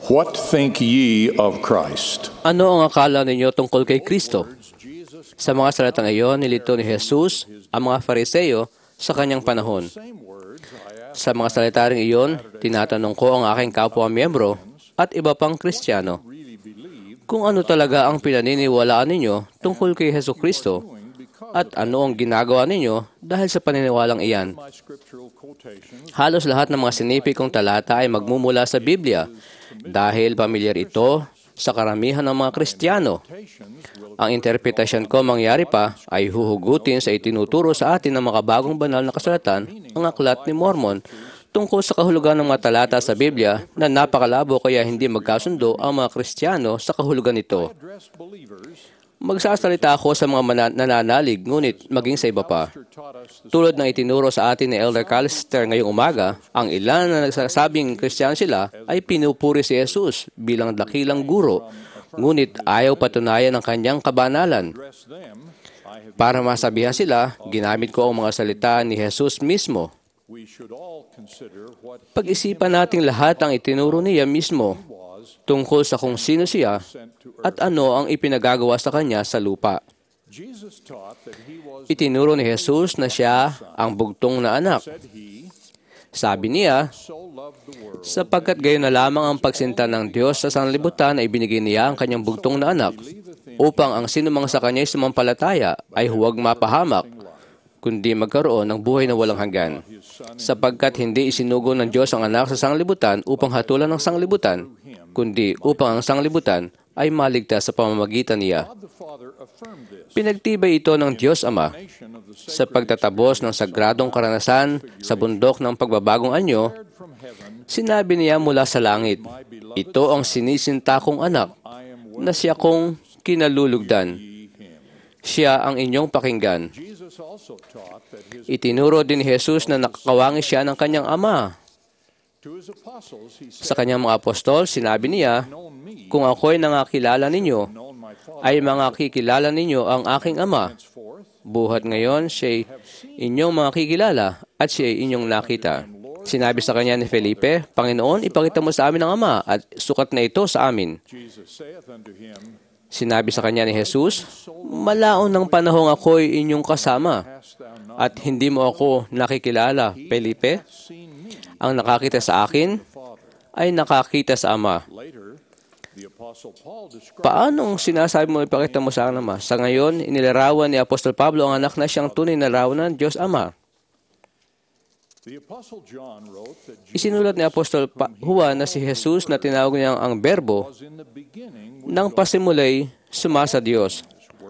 What think ye of Christ? Ano ang akala ninyo tungkol kay Kristo? Sa mga salitang iyon, nilito ni Jesus ang mga Fariseo sa kanyang panahon. Sa mga salita ring iyon, tinatanong ko ang aking kapwa-miyembro at iba pang Kristiyano kung ano talaga ang pinaniniwalaan ninyo tungkol kay Jesucristo at ano ang ginagawa ninyo dahil sa paniniwalang iyan. Halos lahat ng mga sinipig kong talata ay magmumula sa Biblia dahil pamilyar ito sa karamihan ng mga Kristiyano. Ang interpretasyon ko mangyari pa ay huhugutin sa itinuturo sa atin ng makabagong banal na kasulatan, ang Aklat ni Mormon, tungkol sa kahulugan ng mga talata sa Biblia na napakalabo kaya hindi magkasundo ang mga Kristiyano sa kahulugan nito. Magsasalita ako sa mga nananalig, ngunit maging sa iba pa. Tulad ng itinuro sa atin ni Elder Callister ngayong umaga, ang ilan na nagsasabing Kristiyano sila ay pinupuri si Jesus bilang dakilang guro, ngunit ayaw patunayan ang kanyang kabanalan. Para masabihan sila, ginamit ko ang mga salita ni Jesus mismo. Pag-isipan nating lahat ang itinuro niya mismo tungkol sa kung sino siya at ano ang ipinagagawa sa kanya sa lupa. Itinuro ni Jesus na siya ang bugtong na anak. Sabi niya, sapagkat gayon na lamang ang pagsinta ng Diyos sa sanlibutan ay binigay niya ang kanyang bugtong na anak upang ang sinumang sa kanya'y sumampalataya ay huwag mapahamak, kundi magkaroon ng buhay na walang hanggan. Sapagkat hindi isinugo ng Diyos ang anak sa sanglibutan upang hatulan ng sanglibutan, kundi upang ang sanglibutan ay maligtas sa pamamagitan niya. Pinagtibay ito ng Diyos Ama sa pagtatabos ng sagradong karanasan sa bundok ng pagbabagong anyo. Sinabi niya mula sa langit, ito ang sinisinta kong anak na siya kong kinalulugdan. Siya ang inyong pakinggan. Itinuro din ni Jesus na nakakawangi siya ng kanyang ama. Sa kanyang mga apostol, sinabi niya, kung ako'y nangakilala ninyo, ay makikilala ninyo ang aking ama. Buhat ngayon, siya'y inyong makikilala at siya'y inyong nakita. Sinabi sa kanya ni Felipe, Panginoon, ipakita mo sa amin ang ama at sukat na ito sa amin. Sinabi sa kanya ni Jesus, malaon ng panahong ako'y inyong kasama at hindi mo ako nakikilala, Felipe. Ang nakakita sa akin ay nakakita sa Ama. Paanong sinasabi mo ipakita mo sa akin, Ama? Sa ngayon, inilarawan ni Apostol Pablo ang anak na siyang tunay na larawan ng Diyos Ama. Isinulat ni Apostol Juan na si Jesus na tinawag niya ang berbo nang pasimulay sumasa Diyos.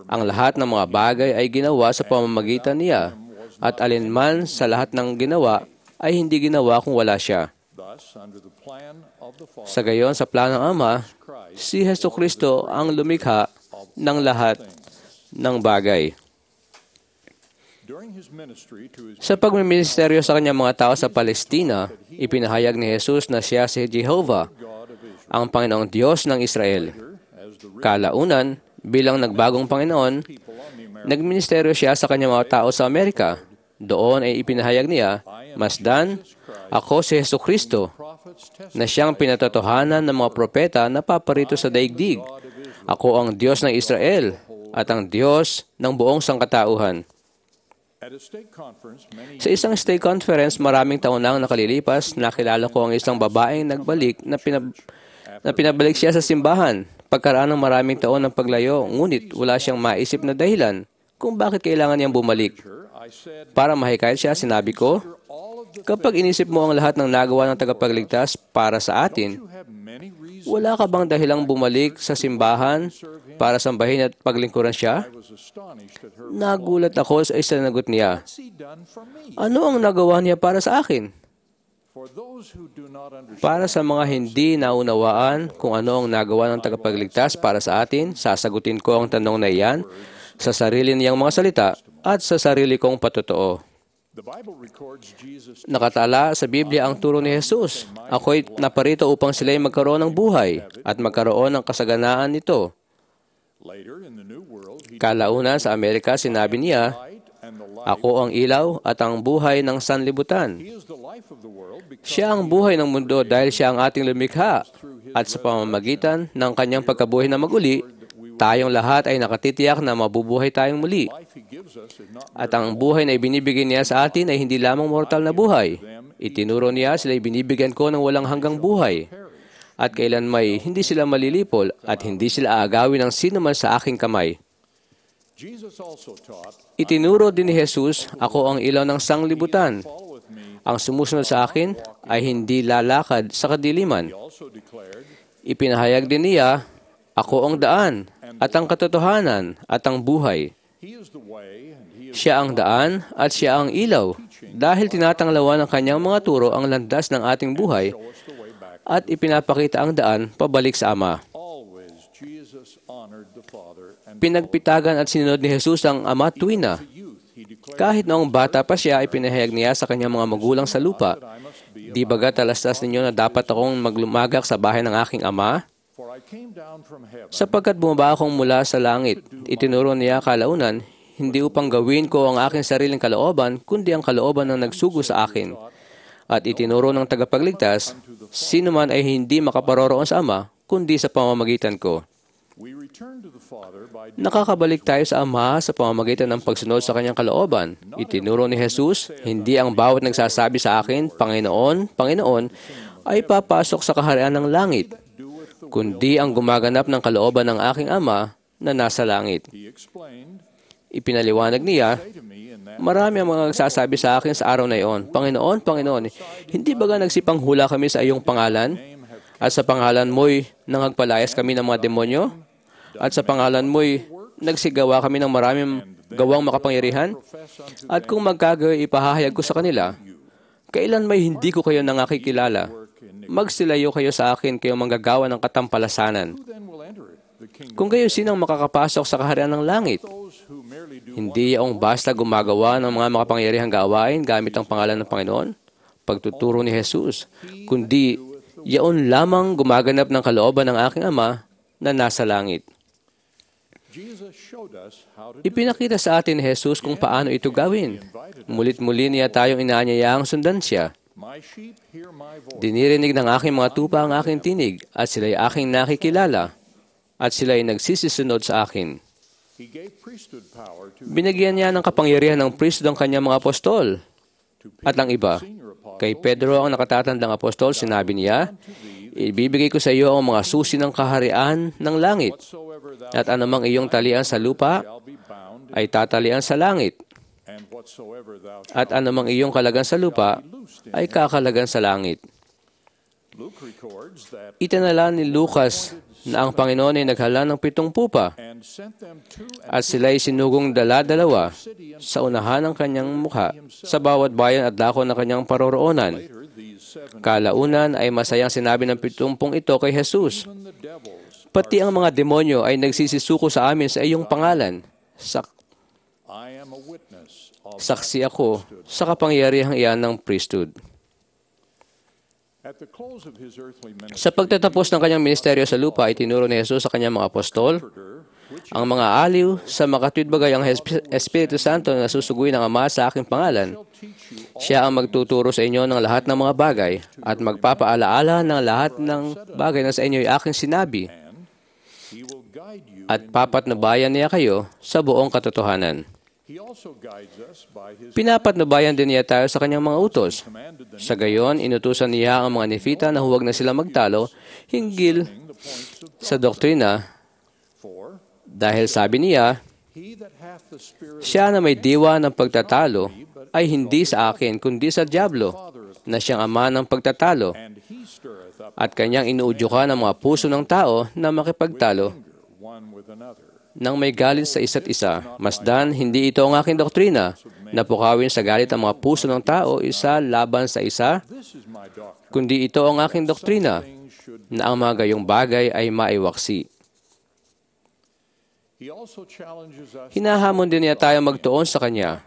Ang lahat ng mga bagay ay ginawa sa pamamagitan niya at alinman sa lahat ng ginawa ay hindi ginawa kung wala siya. Sa gayon, sa plano ng Ama, si Jesucristo ang lumikha ng lahat ng bagay. Sa pagmiministeryo sa kanyang mga tao sa Palestina, ipinahayag ni Jesus na siya si Jehovah, ang Panginoong Diyos ng Israel. Kalaunan, bilang nagbagong Panginoon, nagministeryo siya sa kanyang mga tao sa Amerika. Doon ay ipinahayag niya, Masdan, ako si Jesucristo, na siyang pinatotohanan ng mga propeta na paparito sa daigdig. Ako ang Diyos ng Israel at ang Diyos ng buong sangkatauhan. Sa isang state conference, maraming taon nang nakalilipas, nakilala ko ang isang babaeng nagbalik na pinabalik siya sa simbahan. Pagkaraan ng maraming taon ng paglayo, ngunit wala siyang maisip na dahilan kung bakit kailangan niyang bumalik. Para mahikayat siya, sinabi ko, kapag inisip mo ang lahat ng nagawa ng tagapagligtas para sa atin, wala ka bang dahilang bumalik sa simbahan para sambahin at paglingkuran siya? Nagulat ako sa isinagot niya. Ano ang nagawa niya para sa akin? Para sa mga hindi naunawaan kung ano ang nagawa ng tagapagligtas para sa atin, sasagutin ko ang tanong na iyan sa sarili niyang mga salita at sa sarili kong patotoo. Nakatala sa Biblia ang turo ni Jesus. Ako'y naparito upang sila'y magkaroon ng buhay at magkaroon ng kasaganaan nito. Kalaunan sa Amerika, sinabi niya, ako ang ilaw at ang buhay ng sanlibutan. Siya ang buhay ng mundo dahil siya ang ating lumikha At sa pamamagitan ng kanyang pagkabuhay na maguli, tayong lahat ay nakatitiyak na mabubuhay tayong muli. At ang buhay na ibinibigay niya sa atin ay hindi lamang mortal na buhay. Itinuro niya sila ibinibigyan ko ng walang hanggang buhay. At kailan may hindi sila malilipol at hindi sila aagawin ng sino man sa aking kamay. Itinuro din ni Jesus, ako ang ilaw ng sanglibutan. Ang sumusunod sa akin ay hindi lalakad sa kadiliman. Ipinahayag din niya, ako ang daan, at ang katotohanan, at ang buhay. Siya ang daan, at siya ang ilaw, dahil tinatanglawan ng kanyang mga turo ang landas ng ating buhay, at ipinapakita ang daan pabalik sa Ama. Pinagpitagan at sinunod ni Jesus ang Ama tuwi na. Kahit noong bata pa siya, ipinahayag niya sa kanyang mga magulang sa lupa, di baga talastas ninyo na dapat akong maglumagak sa bahay ng aking Ama? Sapagkat bumaba akong mula sa langit, itinuro niya kalaunan, hindi upang gawin ko ang aking sariling kalooban, kundi ang kalooban ng nagsugo sa akin. At itinuro ng tagapagligtas, sino man ay hindi makaparoroon sa Ama, kundi sa pamamagitan ko. Nakakabalik tayo sa Ama sa pamamagitan ng pagsunod sa kanyang kalooban. Itinuro ni Jesus, hindi ang bawat nagsasabi sa akin, Panginoon, Panginoon, ay papasok sa kaharian ng langit, kundi ang gumaganap ng kalooban ng aking Ama na nasa langit. Ipinaliwanag niya, marami ang mga nagsasabi sa akin sa araw na iyon, Panginoon, Panginoon, hindi baga nagsipanghula kami sa iyong pangalan? At sa pangalan mo'y nangagpalayas kami ng mga demonyo? At sa pangalan mo'y nagsigawa kami ng maraming gawang makapangyarihan? At kung magkagawa, ipahahayag ko sa kanila, kailan may hindi ko kayo nangakikilala? Magsilayo kayo sa akin, kayo manggagawa ng katampalasanan. Kung kayo sinang makakapasok sa kaharian ng langit? Hindi yaong basta gumagawa ng mga makapangyarihang gawain gamit ang pangalan ng Panginoon, pagtuturo ni Jesus, kundi yaon lamang gumaganap ng kalooban ng aking Ama na nasa langit. Ipinakita sa atin ni Jesus kung paano ito gawin. Mulit-muli niya tayong inaanyayahang sundan siya. Dinirinig ng aking mga tupa ang aking tinig, at sila'y aking nakikilala, at sila'y nagsisisunod sa akin. Binigyan niya ng kapangyarihan ng priesthood ang kanyang mga apostol. At ang iba, kay Pedro ang nakatatandang apostol, sinabi niya, ibibigay ko sa iyo ang mga susi ng kaharian ng langit, at anumang iyong talian sa lupa ay tatalian sa langit, at anumang iyong kalagan sa lupa ay kakalagan sa langit. Itinala ni Lucas na ang Panginoon ay naghala ng 7 pupa, at sila'y sinugong dala-dalawa sa unahan ng kanyang mukha sa bawat bayan at dako ng kanyang paroroonan. Kalaunan ay masayang sinabi ng 70 ito kay Jesus, pati ang mga demonyo ay nagsisisuko sa amin sa iyong pangalan. Saksi ako sa kapangyarihang iyan ng priesthood. Sa pagtatapos ng kanyang ministeryo sa lupa, itinuro ni Jesus sa kanyang mga apostol, ang mga aliw sa makatwid bagay ang Espiritu Santo na susuguin ng Ama sa aking pangalan. Siya ang magtuturo sa inyo ng lahat ng mga bagay at magpapaalaala ng lahat ng bagay na sa inyo ay aking sinabi. At papatnubayan niya kayo sa buong katotohanan. Pinapatnubayan din niya tayo sa kanyang mga utos. Sa gayon, inutusan niya ang mga Nefita na huwag na sila magtalo hinggil sa doktrina, dahil sabi niya, siya na may diwa ng pagtatalo ay hindi sa akin, kundi sa diablo, na siyang ama ng pagtatalo, at kanyang inuudyukan ang mga puso ng tao na makipagtalo nang may galit sa isa't isa. Masdan, hindi ito ang aking doktrina, na pukawin sa galit ang mga puso ng tao isa laban sa isa, kundi ito ang aking doktrina, na ang mga gayong bagay ay maiwaksi. Hinahamon din niya tayo magtuon sa Kanya,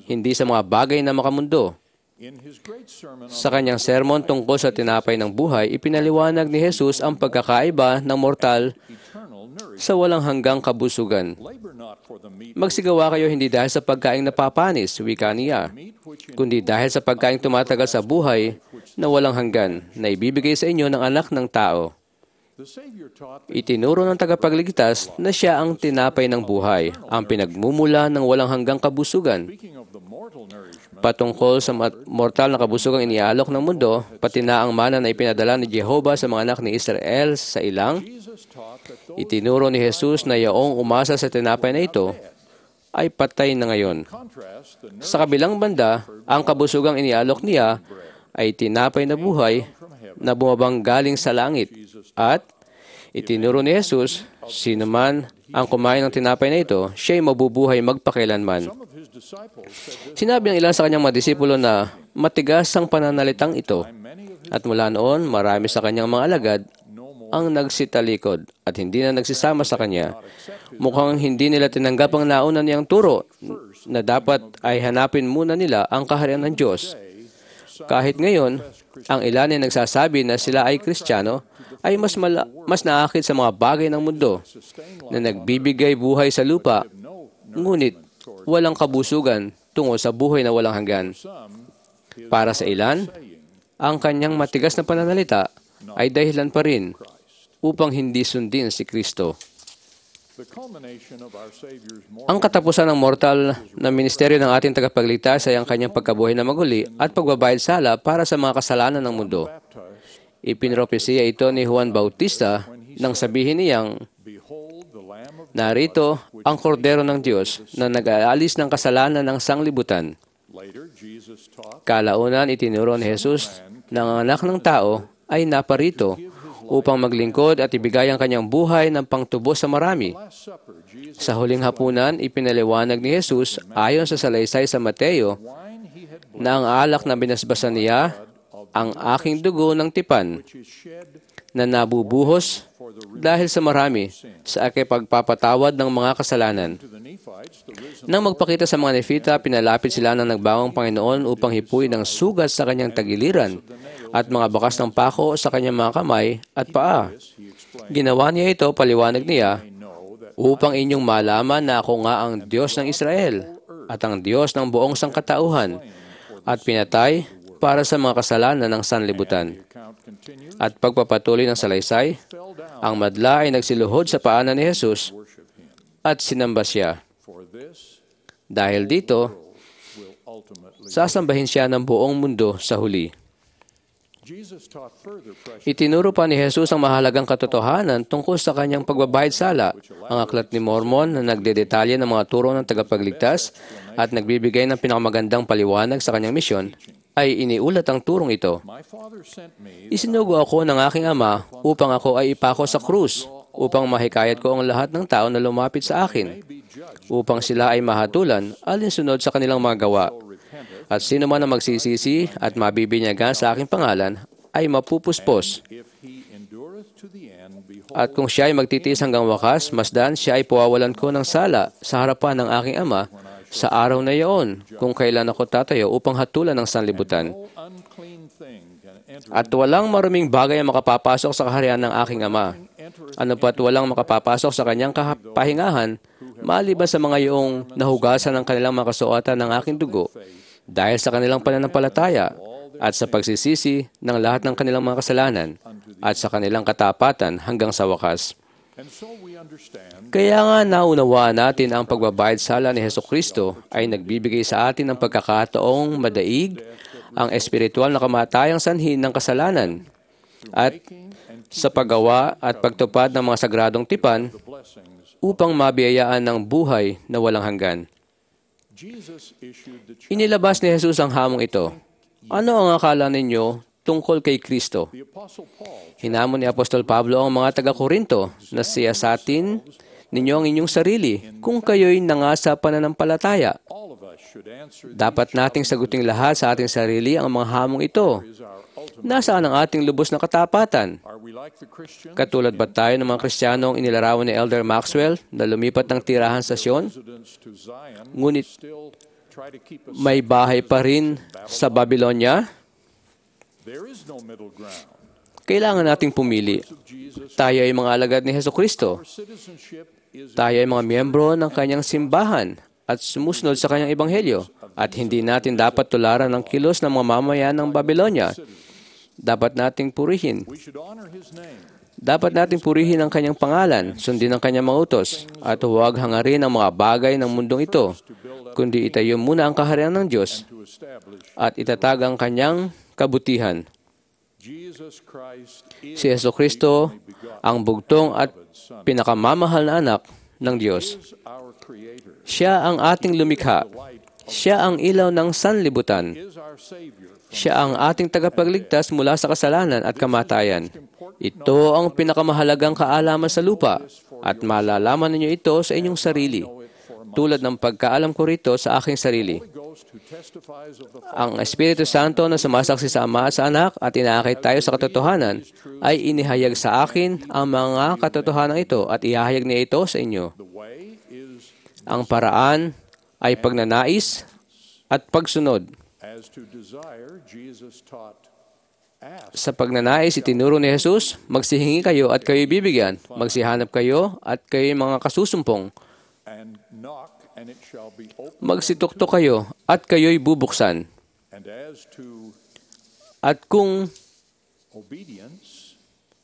hindi sa mga bagay na makamundo. Sa kanyang sermon tungkol sa tinapay ng buhay, ipinaliwanag ni Jesus ang pagkakaiba ng mortal sa walang hanggang kabusugan. Magsigawa kayo hindi dahil sa pagkaing napapanis, wika niya, kundi dahil sa pagkaing tumatagal sa buhay na walang hanggan, na ibibigay sa inyo ng anak ng tao. Itinuro ng tagapagligtas na siya ang tinapay ng buhay, ang pinagmumula ng walang hanggang kabusugan. Patungkol sa mortal na kabusugang inialok ng mundo, pati na ang mana na ipinadala ni Jehovah sa mga anak ni Israel sa ilang, itinuro ni Jesus na yaong umasa sa tinapay na ito ay patay na ngayon. Sa kabilang banda, ang kabusugang inialok niya ay tinapay na buhay na bumabang galing sa langit. At itinuro ni Jesus, sino man ang kumain ng tinapay na ito, siya'y mabubuhay magpakailanman. Sinabi ng ilan sa kanyang mga disipulo na matigas ang pananalitang ito. At mula noon, marami sa kanyang mga alagad ang nagsitalikod at hindi na nagsisama sa kanya. Mukhang hindi nila tinanggap ang nauna niyang turo na dapat ay hanapin muna nila ang kaharian ng Diyos. Kahit ngayon, ang ilan ay nagsasabi na sila ay Kristiyano, ay mas naakit sa mga bagay ng mundo na nagbibigay buhay sa lupa, ngunit walang kabusugan tungo sa buhay na walang hanggan. Para sa ilan, ang kanyang matigas na pananalita ay dahilan pa rin upang hindi sundin si Kristo. Ang katapusan ng mortal na ministeryo ng ating tagapagligtas ay ang kanyang pagkabuhay na maguli at pagbabayad sala para sa mga kasalanan ng mundo. Ipinropesiya ito ni Juan Bautista nang sabihin niyang, narito ang kordero ng Diyos na nag-aalis ng kasalanan ng sanglibutan. Kalaunan itinuro ni Jesus na ang anak ng tao ay naparito upang maglingkod at ibigay ang kanyang buhay ng pangtubos sa marami. Sa huling hapunan, ipinaliwanag ni Jesus ayon sa salaysay sa Mateo na ang alak na binasbasan niya ang aking dugo ng tipan na nabubuhos dahil sa marami sa pagpapatawad ng mga kasalanan. Nang magpakita sa mga Nefita, pinalapit sila ng nagbawang Panginoon upang hipuin ang sugat sa kanyang tagiliran at mga bakas ng pako sa kanyang mga kamay at paa. Ginawa niya ito, paliwanag niya, upang inyong malaman na ako nga ang Diyos ng Israel at ang Diyos ng buong sangkatauhan at pinatay para sa mga kasalanan ng sanlibutan. At pagpapatuloy ng salaysay, ang madla ay nagsiluhod sa paanan ni Jesus at sinamba siya. Dahil dito, sasambahin siya ng buong mundo sa huli. Itinuro pa ni Jesus ang mahalagang katotohanan tungkol sa kanyang pagbabayad sala, ang aklat ni Mormon na nagdedetalye ng mga turo ng tagapagligtas at nagbibigay ng pinakamagandang paliwanag sa kanyang misyon, ay iniulat ang turong ito. Isinugo ako ng aking Ama upang ako ay ipako sa krus, upang mahikayat ko ang lahat ng tao na lumapit sa akin, upang sila ay mahatulan alinsunod sa kanilang mga gawa. At sino man ang magsisisi at mabibinyagan sa aking pangalan ay mapupuspos. At kung siya ay magtitiis hanggang wakas, masdan siya ay pawawalan ko ng sala sa harapan ng aking Ama sa araw na iyon, kung kailan ako tatayo upang hatulan ng sanlibutan. At walang maruming bagay ang makapapasok sa kaharian ng aking Ama. Ano pa't walang makapapasok sa kanyang pahingahan, maliban sa mga iyong nahugasan ng kanilang mga kasuotan ng aking dugo, dahil sa kanilang pananampalataya at sa pagsisisi ng lahat ng kanilang mga kasalanan at sa kanilang katapatan hanggang sa wakas. Kaya nga naunawaan natin ang pagbabayad sala ni Hesukristo ay nagbibigay sa atin ng pagkakataong madaig ang espiritual na kamatayang sanhin ng kasalanan at sa paggawa at pagtupad ng mga sagradong tipan upang mabiyayaan ng buhay na walang hanggan. Inilabas ni Jesus ang hamong ito. Ano ang akala ninyo tungkol kay Kristo? Hinamon ni Apostol Pablo ang mga taga-Korinto na siyasatin ninyo ang inyong sarili kung kayo'y nangasa pananampalataya. Dapat nating saguting lahat sa ating sarili ang mga hamong ito. Nasaan ang ating lubos na katapatan? Katulad ba tayo ng mga Kristiyanong inilarawan ni Elder Maxwell na lumipat ng tirahan sa Sion? Ngunit may bahay pa rin sa Babylonia? Kailangan nating pumili. Tayo ay mga alagad ni Hesukristo. Tayo ay mga miyembro ng kanyang simbahan at sumusunod sa kanyang ebanghelyo. At hindi natin dapat tularan ng kilos ng mga mamayan ng Babylonia. dapat nating purihin. We should honor his name. Dapat nating purihin ang kanyang pangalan, sundin ang kanyang mga utos, at huwag hangarin ang mga bagay ng mundong ito, kundi itayo muna ang kaharian ng Diyos To establish at itatag ang kanyang kabutihan. Jesus Christ is Si Jesucristo ang bugtong at pinakamamahal na anak ng Diyos. our Creator, Siya ang ating lumikha. Siya ang ilaw ng sanlibutan. is our Savior. Siya ang ating tagapagligtas mula sa kasalanan at kamatayan. Ito ang pinakamahalagang kaalaman sa lupa at malalaman ninyo ito sa inyong sarili, tulad ng pagkaalam ko rito sa aking sarili. Ghost who testifies of the Ang Espiritu Santo na sumasaksi sa Ama at sa Anak at inaakit tayo sa katotohanan ay inihayag sa akin ang mga katotohanan ito at ihahayag niya ito sa inyo. way is Ang paraan ay pagnanais at pagsunod. as to desire, Jesus taught, ask Sa pagnanais, itinuro ni Jesus, magsihingi kayo at kayo'y bibigyan. Magsihanap kayo at kayo'y mga kasusumpong. and knock, and it shall be opened. Magsituktok kayo at kayo'y bubuksan. And as to At kung obedience,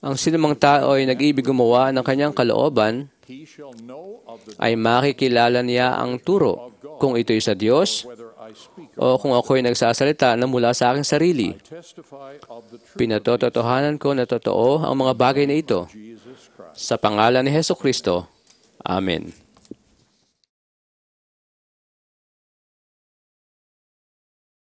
ang sinumang tao ay nag-ibig gumawa ng kanyang kalooban, he shall know of the ay makikilala niya ang turo, kung ito'y sa Diyos whether I speak o or kung ako'y nagsasalita na mula sa aking sarili. testify of the truth Pinatototohanan ko na totoo ang mga bagay na ito. of Jesus Christ. Sa pangalan ni Jesucristo. Amen.